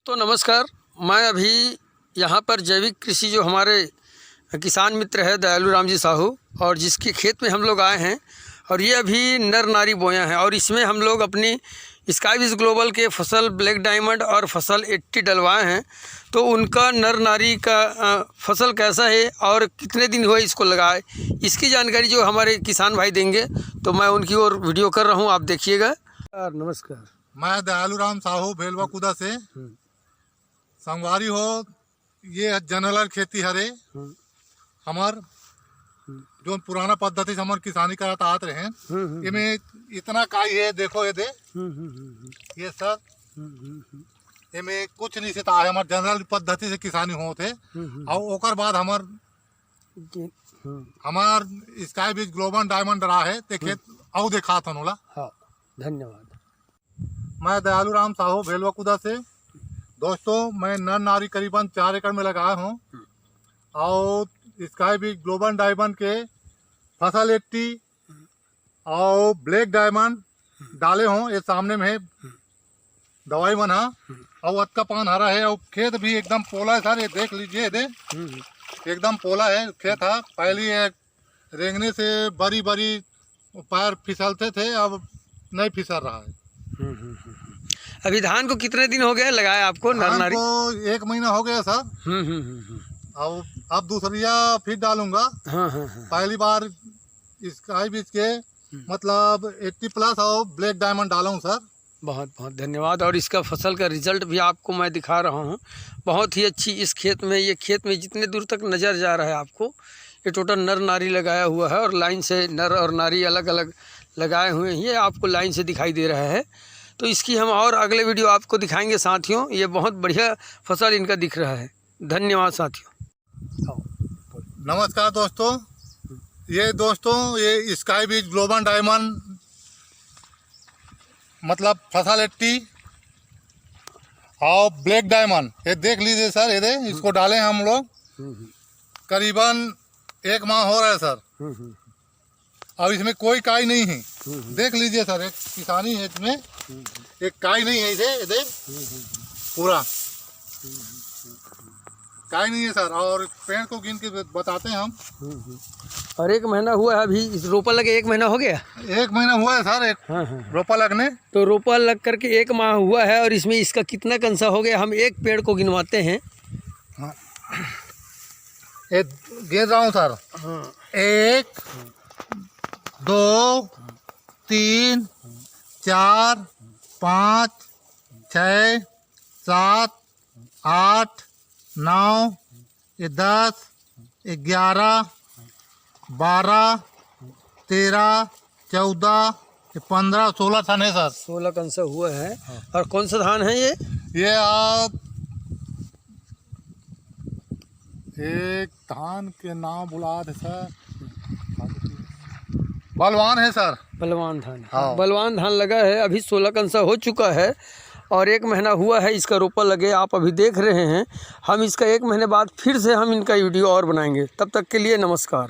तो नमस्कार, मैं अभी यहाँ पर जैविक कृषि जो हमारे किसान मित्र है दयालु राम जी साहू और जिसके खेत में हम लोग आए हैं और ये अभी नर नारी बोया है और इसमें हम लोग अपनी स्काईविज ग्लोबल के फसल ब्लैक डायमंड और फसल 80 डलवाए हैं। तो उनका नर नारी का फसल कैसा है और कितने दिन हुए इसको लगाए, इसकी जानकारी जो हमारे किसान भाई देंगे, तो मैं उनकी ओर वीडियो कर रहा हूँ, आप देखिएगा। नमस्कार, मैं दयालु राम साहू भेलवा कुदा से संगवारी हो। ये जनरल खेती हरे हमार जो पुराना पद्धति से हमार किसानी करत आत रहे। इनमें इतना काई है, देखो ये दे ये सब इनमें कुछ नहीं से है। हमार जनरल पद्धति से किसानी होते और ओकर बाद हमार स्काईविज ग्लोबल डायमंड रहा है ते खेत और देखा था नोला। हाँ, धन्यवाद। मैं दयालु राम साहू भेलवा कुदा से। दोस्तों, मैं नर नारी करीबन 4 एकड़ में लगाया हूँ और स्काईविज ग्लोबल डायमंड के फसल 80 और ब्लैक डायमंड डाले हों। ये सामने में है दवाई बना और अतका पान हरा है और खेत भी एकदम पोला है सर। ये देख लीजिए, दे एकदम पोला है खेत है। पहले रेंगने से बड़ी बड़ी पैर फिसलते थे, अब नहीं फिसल रहा है। अभी धान को कितने दिन हो गए लगाए आपको? नर नारी को 1 महीना हो गया सर। और अब दूसरिया फिर डालूंगा। पहली बार स्काईविज के मतलब 80 प्लस और ब्लैक डायमंड डाला हूँ सर। बहुत बहुत धन्यवाद। और इसका फसल का रिजल्ट भी आपको मैं दिखा रहा हूँ, बहुत ही अच्छी। इस खेत में, ये खेत में जितने दूर तक नज़र जा रहा है आपको, ये टोटल नर नारी लगाया हुआ है और लाइन से नर और नारी अलग अलग लगाए हुए हैं। ये आपको लाइन से दिखाई दे रहा है। तो इसकी हम और अगले वीडियो आपको दिखाएंगे साथियों। ये बहुत बढ़िया फसल इनका दिख रहा है। धन्यवाद साथियों। नमस्कार दोस्तों, ये स्काईविज ग्लोबल डायमंड मतलब फसल 80 और ब्लैक डायमंड, ये देख लीजिए सर। ये इसको डाले हम लोग करीबन 1 माह हो रहा है सर। अब इसमें कोई काई नहीं है, देख लीजिए सर। एक किसानी है इसमें, एक काई नहीं है इसे पूरा काई नहीं है सर। और पेड़ को गिन के बताते हैं हम। और 1 महीना हुआ है अभी, इस रोपा लगे 1 महीना हो गया। 1 महीना हुआ है सर। एक रोपा लगने, तो रोपा लग करके 1 माह हुआ है और इसमें इसका कितना कंसा हो गया, हम एक पेड़ को गिनवाते हैं। हाँ, गिन रहा हूँ सर। 1 2 3 4 5 6 7 8 9 10 11 12 13 14 15 16 धान है सर। 16 कंसा हुआ है। और कौन सा धान है ये आप एक धान के नाम बुला दे सर। बलवान है सर। बलवान धान। हाँ। बलवान धान लगा है, अभी 16 कंसा हो चुका है और 1 महीना हुआ है इसका रोपा लगे। आप अभी देख रहे हैं। हम इसका 1 महीने बाद फिर से हम इनका वीडियो और बनाएंगे। तब तक के लिए नमस्कार।